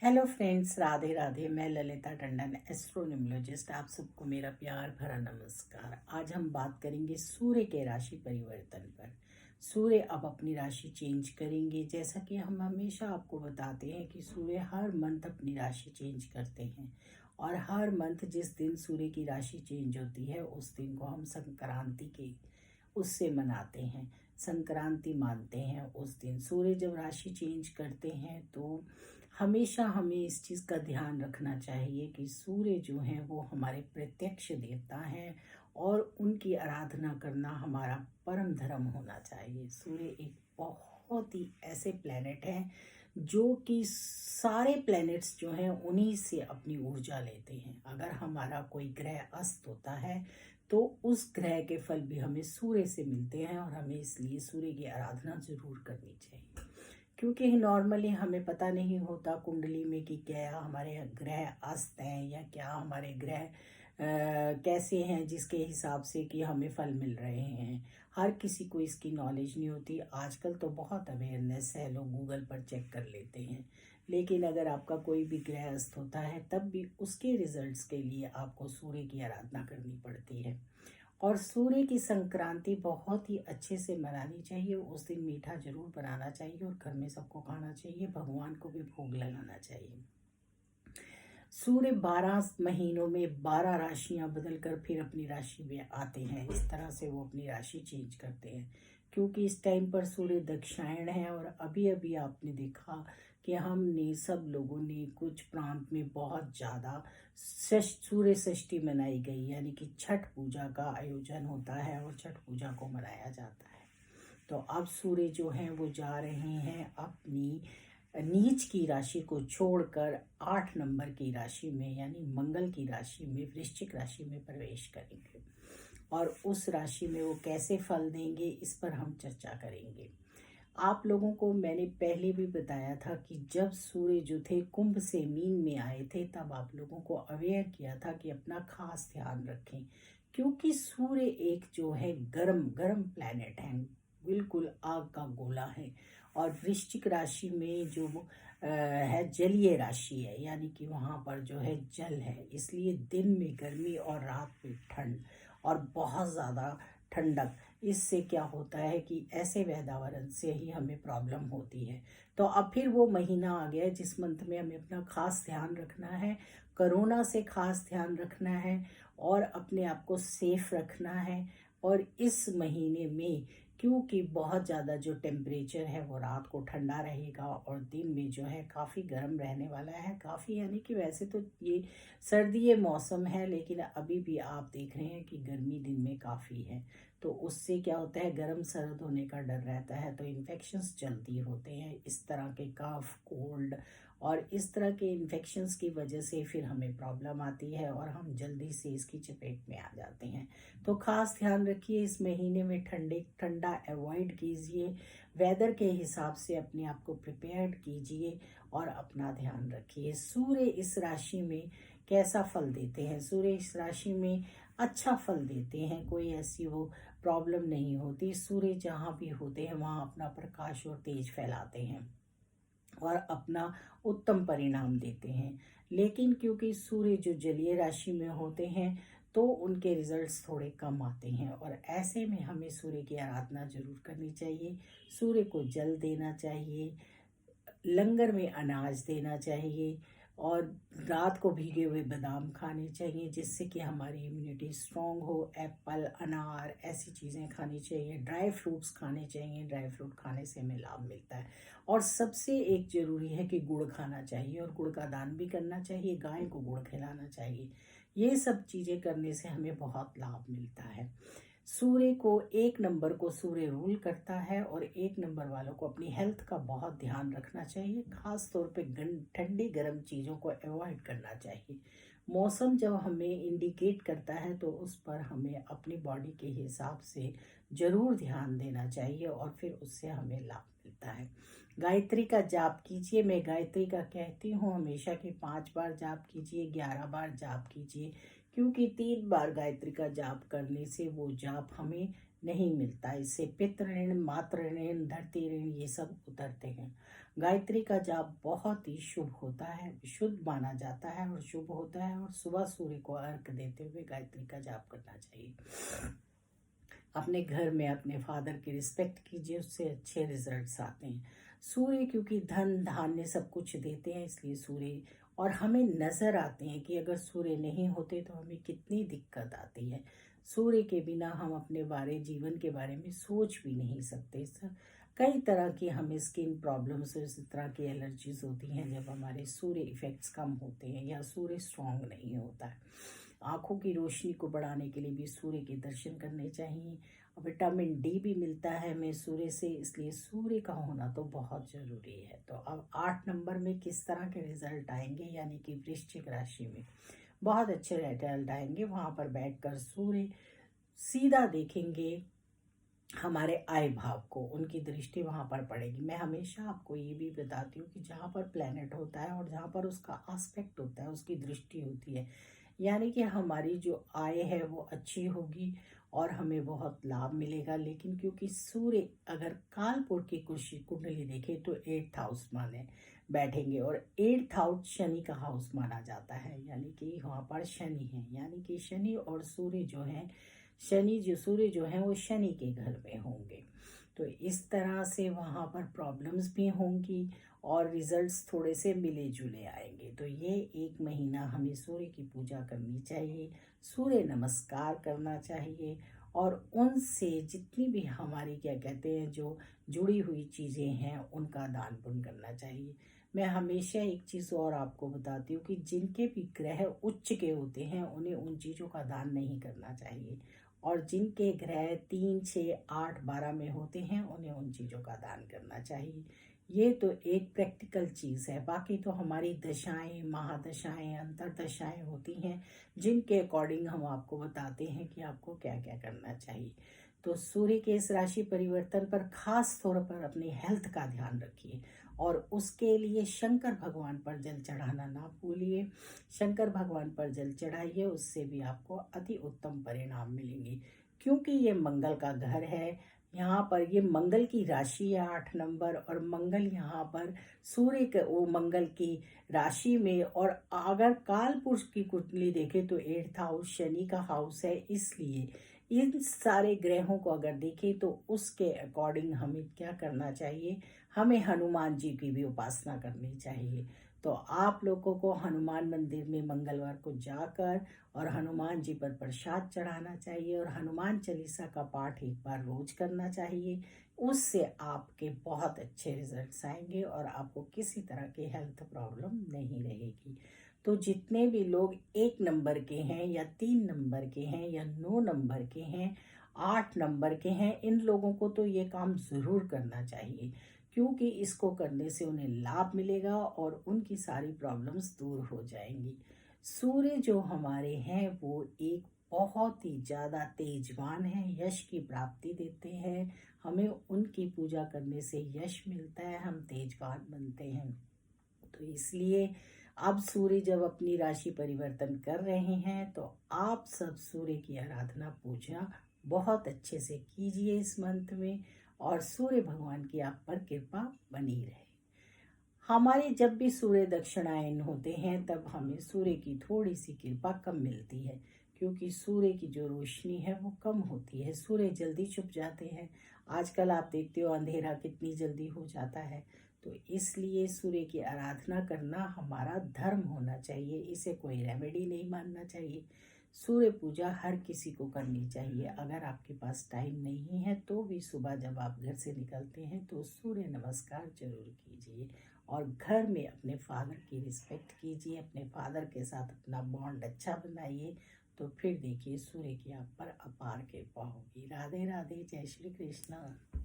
Hello friends, Radhe Radhe. मैं ललिता टंडन, एस्ट्रोन्यूमरोलॉजिस्ट। आप सबको मेरा प्यार भरा नमस्कार। आज हम बात करेंगे सूर्य के राशि परिवर्तन पर। सूर्य अब अपनी राशि चेंज करेंगे। जैसा कि हम हमेशा आपको बताते हैं कि सूर्य हर मंथ अपनी राशि चेंज करते हैं, और हर मंथ जिस दिन सूर्य की राशि चेंज होती है उस दिन को हम संक्रांति के उससे मनाते हैं, संक्रांति मानते हैं। उस दिन सूर्य जब राशि चेंज करते हैं तो हमेशा हमें इस चीज़ का ध्यान रखना चाहिए कि सूर्य जो हैं वो हमारे प्रत्यक्ष देवता हैं, और उनकी आराधना करना हमारा परम धर्म होना चाहिए। सूर्य एक बहुत ही ऐसे प्लेनेट हैं जो कि सारे प्लैनेट्स जो हैं उन्हीं से अपनी ऊर्जा लेते हैं। अगर हमारा कोई ग्रह अस्त होता है तो उस ग्रह के फल भी हमें सूर्य से मिलते हैं, और हमें इसलिए सूर्य की आराधना जरूर करनी चाहिए। क्योंकि नॉर्मली हमें पता नहीं होता कुंडली में कि क्या हमारे ग्रह अस्त हैं या क्या हमारे ग्रह कैसे हैं, जिसके हिसाब से कि हमें फल मिल रहे हैं। हर किसी को इसकी नॉलेज नहीं होती। आजकल तो बहुत अवेयरनेस है, लोग गूगल पर चेक कर लेते हैं। लेकिन अगर आपका कोई भी ग्रह अस्त होता है तब भी उसके रिजल्ट्स के लिए आपको सूर्य की आराधना करनी पड़ती है। और सूर्य की संक्रांति बहुत ही अच्छे से मनानी चाहिए। उस दिन मीठा जरूर बनाना चाहिए और घर में सबको खाना चाहिए, भगवान को भी भोग लगाना चाहिए। सूर्य 12 महीनों में 12 राशियां बदलकर फिर अपनी राशि में आते हैं। इस तरह से वो अपनी राशि चेंज करते हैं, क्योंकि इस टाइम पर सूर्य दक्षिणायन है। और अभी अभी आपने देखा कि हमने सब लोगों ने कुछ प्रांत में बहुत ज़्यादा सूर्य षष्ठी मनाई गई, यानी कि छठ पूजा का आयोजन होता है और छठ पूजा को मनाया जाता है। तो अब सूर्य जो हैं वो जा रहे हैं अपनी नीच की राशि को छोड़कर 8 नंबर की राशि में, यानी मंगल की राशि में, वृश्चिक राशि में प्रवेश करेंगे। और उस राशि में वो कैसे फल देंगे इस पर हम चर्चा करेंगे। आप लोगों को मैंने पहले भी बताया था कि जब सूर्य जो थे कुंभ से मीन में आए थे तब आप लोगों को अवेयर किया था कि अपना खास ध्यान रखें, क्योंकि सूर्य एक जो है गरम गरम प्लैनेट है, बिल्कुल आग का गोला है। और वृश्चिक राशि में जो है जलीय राशि है, यानी कि वहाँ पर जो है जल है, इसलिए दिन में गर्मी और रात में ठंड और बहुत ज़्यादा ठंडक। इससे क्या होता है कि ऐसे वातावरण से ही हमें प्रॉब्लम होती है। तो अब फिर वो महीना आ गया जिस मंथ में हमें अपना खास ध्यान रखना है, कोरोना से खास ध्यान रखना है और अपने आप को सेफ रखना है। और इस महीने में क्योंकि बहुत ज़्यादा जो टेम्परेचर है वो रात को ठंडा रहेगा और दिन में जो है काफ़ी गर्म रहने वाला है। काफ़ी यानी कि वैसे तो ये सर्दी मौसम है, लेकिन अभी भी आप देख रहे हैं कि गर्मी दिन में काफ़ी है। तो उससे क्या होता है, गर्म सर्द होने का डर रहता है, तो इन्फेक्शंस जल्दी होते हैं। इस तरह के कफ, कोल्ड और इस तरह के इन्फेक्शंस की वजह से फिर हमें प्रॉब्लम आती है और हम जल्दी से इसकी चपेट में आ जाते हैं। तो खास ध्यान रखिए, इस महीने में ठंडा अवॉइड कीजिए। वेदर के हिसाब से अपने आप को प्रिपेयर्ड कीजिए और अपना ध्यान रखिए। सूर्य इस राशि में कैसा फल देते हैं? सूर्य इस राशि में अच्छा फल देते हैं, कोई ऐसी वो प्रॉब्लम नहीं होती। सूर्य जहाँ भी होते हैं वहाँ अपना प्रकाश और तेज फैलाते हैं और अपना उत्तम परिणाम देते हैं। लेकिन क्योंकि सूर्य जो जलीय राशि में होते हैं तो उनके रिजल्ट्स थोड़े कम आते हैं, और ऐसे में हमें सूर्य की आराधना जरूर करनी चाहिए। सूर्य को जल देना चाहिए, लंगर में अनाज देना चाहिए, और रात को भीगे हुए बादाम खाने चाहिए जिससे कि हमारी इम्यूनिटी स्ट्रांग हो। एप्पल, अनार ऐसी चीज़ें खानी चाहिए। ड्राई फ्रूट्स खाने चाहिए, ड्राई फ्रूट खाने से हमें लाभ मिलता है। और सबसे एक ज़रूरी है कि गुड़ खाना चाहिए और गुड़ का दान भी करना चाहिए, गाय को गुड़ खिलाना चाहिए। ये सब चीज़ें करने से हमें बहुत लाभ मिलता है। सूर्य को 1 नंबर को सूर्य रूल करता है, और 1 नंबर वालों को अपनी हेल्थ का बहुत ध्यान रखना चाहिए। खास तौर पे ठंडी गर्म चीज़ों को अवॉइड करना चाहिए। मौसम जब हमें इंडिकेट करता है तो उस पर हमें अपनी बॉडी के हिसाब से ज़रूर ध्यान देना चाहिए, और फिर उससे हमें लाभ मिलता है। गायत्री का जाप कीजिए। मैं गायत्री का कहती हूँ हमेशा कि 5 बार जाप कीजिए, 11 बार जाप कीजिए, क्योंकि 3 बार गायत्री का जाप करने से वो जाप हमें नहीं मिलता। इससे पितृ ऋण, मातृ ऋण, धरती ऋण ये सब उतरते हैं। गायत्री का जाप बहुत ही शुभ होता है, शुद्ध माना जाता है और शुभ होता है, और सुबह सूर्य को अर्घ देते हुए गायत्री का जाप करना चाहिए। अपने घर में अपने फादर की रिस्पेक्ट कीजिए, उससे अच्छे रिजल्ट्स आते हैं। सूर्य क्योंकि धन धान्य सब कुछ देते हैं, इसलिए सूर्य, और हमें नज़र आते हैं कि अगर सूर्य नहीं होते तो हमें कितनी दिक्कत आती है। सूर्य के बिना हम अपने जीवन के बारे में सोच भी नहीं सकते। कई तरह की हमें स्किन प्रॉब्लम्स, इस तरह की एलर्जीज होती हैं जब हमारे सूर्य इफेक्ट्स कम होते हैं या सूर्य स्ट्रांग नहीं होता है। आँखों की रोशनी को बढ़ाने के लिए भी सूर्य के दर्शन करने चाहिए। और विटामिन डी भी मिलता है हमें सूर्य से, इसलिए सूर्य का होना तो बहुत ज़रूरी है। तो अब 8 नंबर में किस तरह के रिजल्ट आएंगे, यानी कि वृश्चिक राशि में बहुत अच्छे रिजल्ट आएंगे। वहाँ पर बैठकर सूर्य सीधा देखेंगे हमारे आय भाव को, उनकी दृष्टि वहाँ पर पड़ेगी। मैं हमेशा आपको ये भी बताती हूँ कि जहाँ पर प्लैनेट होता है और जहाँ पर उसका आस्पेक्ट होता है, उसकी दृष्टि होती है, यानी कि हमारी जो आय है वो अच्छी होगी और हमें बहुत लाभ मिलेगा। लेकिन क्योंकि सूर्य अगर कालपुरुष की कुंडली देखे तो 8th हाउस माने बैठेंगे, और 8th हाउस शनि का हाउस माना जाता है, यानी कि वहाँ पर शनि है, यानी कि शनि और सूर्य जो है, सूर्य जो है वो शनि के घर में होंगे। तो इस तरह से वहाँ पर प्रॉब्लम्स भी होंगी और रिजल्ट्स थोड़े से मिले जुले आएंगे। तो ये 1 महीना हमें सूर्य की पूजा करनी चाहिए, सूर्य नमस्कार करना चाहिए, और उनसे जितनी भी हमारी क्या कहते हैं जो जुड़ी हुई चीज़ें हैं उनका दान पुण्य करना चाहिए। मैं हमेशा एक चीज़ और आपको बताती हूँ कि जिनके भी ग्रह उच्च के होते हैं उन्हें उन चीज़ों का दान नहीं करना चाहिए, और जिनके ग्रह 3, 6, 8, 12 में होते हैं उन्हें उन चीज़ों का दान करना चाहिए। ये तो एक प्रैक्टिकल चीज़ है। बाकी तो हमारी दशाएं, महादशाएं, अंतरदशाएं होती हैं, जिनके अकॉर्डिंग हम आपको बताते हैं कि आपको क्या क्या करना चाहिए। तो सूर्य के इस राशि परिवर्तन पर खास तौर पर अपनी हेल्थ का ध्यान रखिए, और उसके लिए शंकर भगवान पर जल चढ़ाना ना भूलिए। शंकर भगवान पर जल चढ़ाइए, उससे भी आपको अति उत्तम परिणाम मिलेंगे। क्योंकि ये मंगल का घर है, यहाँ पर ये मंगल की राशि है 8 नंबर, और मंगल यहाँ पर सूर्य के वो मंगल की राशि में, और अगर काल पुरुष की कुंडली देखे तो 8th हाउस शनि का हाउस है, इसलिए इन सारे ग्रहों को अगर देखें तो उसके अकॉर्डिंग हमें क्या करना चाहिए, हमें हनुमान जी की भी उपासना करनी चाहिए। तो आप लोगों को हनुमान मंदिर में मंगलवार को जाकर और हनुमान जी पर प्रसाद चढ़ाना चाहिए, और हनुमान चालीसा का पाठ एक बार रोज करना चाहिए। उससे आपके बहुत अच्छे रिजल्ट्स आएंगे और आपको किसी तरह की हेल्थ प्रॉब्लम नहीं रहेगी। तो जितने भी लोग 1 नंबर के हैं या 3 नंबर के हैं या 9 नंबर के हैं, 8 नंबर के हैं, इन लोगों को तो ये काम ज़रूर करना चाहिए, क्योंकि इसको करने से उन्हें लाभ मिलेगा और उनकी सारी प्रॉब्लम्स दूर हो जाएंगी। सूर्य जो हमारे हैं वो एक बहुत ही ज़्यादा तेजवान है, यश की प्राप्ति देते हैं। हमें उनकी पूजा करने से यश मिलता है, हम तेजवान बनते हैं। तो इसलिए अब सूर्य जब अपनी राशि परिवर्तन कर रहे हैं तो आप सब सूर्य की आराधना पूजा बहुत अच्छे से कीजिए इस मंथ में, और सूर्य भगवान की आप पर कृपा बनी रहे। हमारे जब भी सूर्य दक्षिणायन होते हैं तब हमें सूर्य की थोड़ी सी कृपा कम मिलती है, क्योंकि सूर्य की जो रोशनी है वो कम होती है, सूर्य जल्दी छुप जाते हैं। आजकल आप देखते हो अंधेरा कितनी जल्दी हो जाता है। तो इसलिए सूर्य की आराधना करना हमारा धर्म होना चाहिए, इसे कोई रेमेडी नहीं मानना चाहिए। सूर्य पूजा हर किसी को करनी चाहिए। अगर आपके पास टाइम नहीं है तो भी सुबह जब आप घर से निकलते हैं तो सूर्य नमस्कार जरूर कीजिए, और घर में अपने फादर की रिस्पेक्ट कीजिए, अपने फादर के साथ अपना बॉन्ड अच्छा बनाइए। तो फिर देखिए सूर्य की आप पर अपार कृपा होगी। राधे राधे, जय श्री कृष्णा।